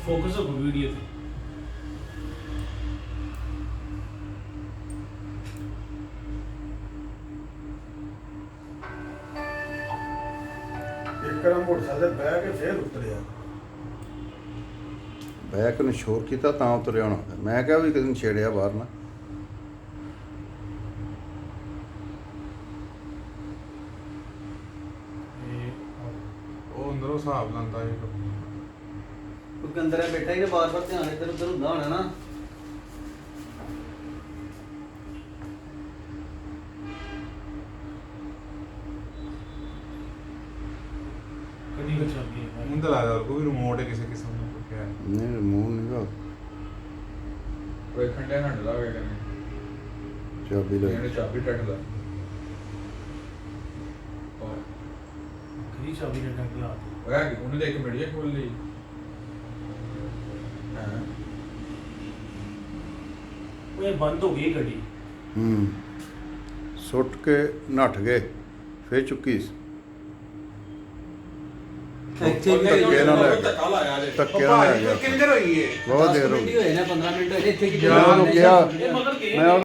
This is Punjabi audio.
ਫੋਕਸ ਹੋ ਵੀਡੀਓ ਤੇ। ਇੱਕ ਵਾਰ ਮੋਟਰਸਾਈਕਲ ਤੇ ਬਹਿ ਕੇ ਫੇਰ ਉਤਰਿਆ। ਬੈਕ ਨੂੰ ਸ਼ੋਰ ਕੀਤਾ ਤਾਂ ਉਤਰਿਆ ਹੋਣਾ। ਮੈਂ ਕਿਹਾ ਵੀ ਕਿਸੇ ਨੂੰ ਛੇੜਿਆ ਬਾਹਰ ਨਾ। ਉਹ ਅੰਦਰੋਂ ਹਿਸਾਬ ਲਾਂਦਾ ਇਹ ਕਿਉਂਕਿ ਅੰਦਰ ਬੈਠਾ ਹੀ ਤੇ ਬਾਰ-ਬਾਰ ਧਿਆਨ ਇੱਧਰ ਉੱਧਰ ਹੁੰਦਾ ਹੋਣਾ ਨਾ। ਕਦੀ ਕੁ ਚੱਲਦੀ ਹੈ ਮੁੰਡਾ ਲੱਗਦਾ ਕੋਈ ਰਿਮੋਟ ਹੈ ਕਿਸੇ ਕਿਸਮ ਦਾ ਕੋਈ ਹੈ ਨਹੀਂ ਮੂੰਹ ਨਹੀਂ ਗਾ ਕੋਈ ਖੰਡੇ ਹੰਡਦਾ ਹੋਵੇ ਕਰਨੇ ਚਾਬੀ ਲੈ ਇਹਨੇ ਚਾਬੀ ਟੱਟਦਾ ਕਦੀ ਚਾਬੀ ਦੇ ਟੰਗ ਲਾ ਦਿੱਤੀ। ਹੋਇਆ ਕਿ ਉਹਨੇ ਤਾਂ ਇੱਕ ਮੀਡੀਆ ਖੋਲ ਲਈ ਹਾਂ ਉਹ ਇਹ ਬੰਦ ਹੋ ਗਈ ਗੱਡੀ। ਸੁੱਟ ਕੇ ਨੱਠ ਗਏ ਫੇਰ ਚੁੱਕੀ ਸੀ। ਧੱਕੇ ਨਾਲ ਲੈ ਗਿਆ। ਧੱਕਾ ਲਾਇਆ ਜੇ ਧੱਕੇ ਨਾਲ ਲੈ ਗਿਆ। ਕਿੰਨੀ ਦੇਰ ਹੋਈ ਹੈ ਬਹੁਤ ਦੇਰ ਹੋ ਮਿੰਟ ਗਈ। ਹੀ ਹੋਏ ਨੇ 15 ਮਿੰਟ ਹੋਏ ਨੇ ਇੱਥੇ ਕੀ ਮੈਂ ਉਹਨੂੰ ਕਿਹਾ ਇਹ ਮਗਰ ਗਏ ਮੈਂ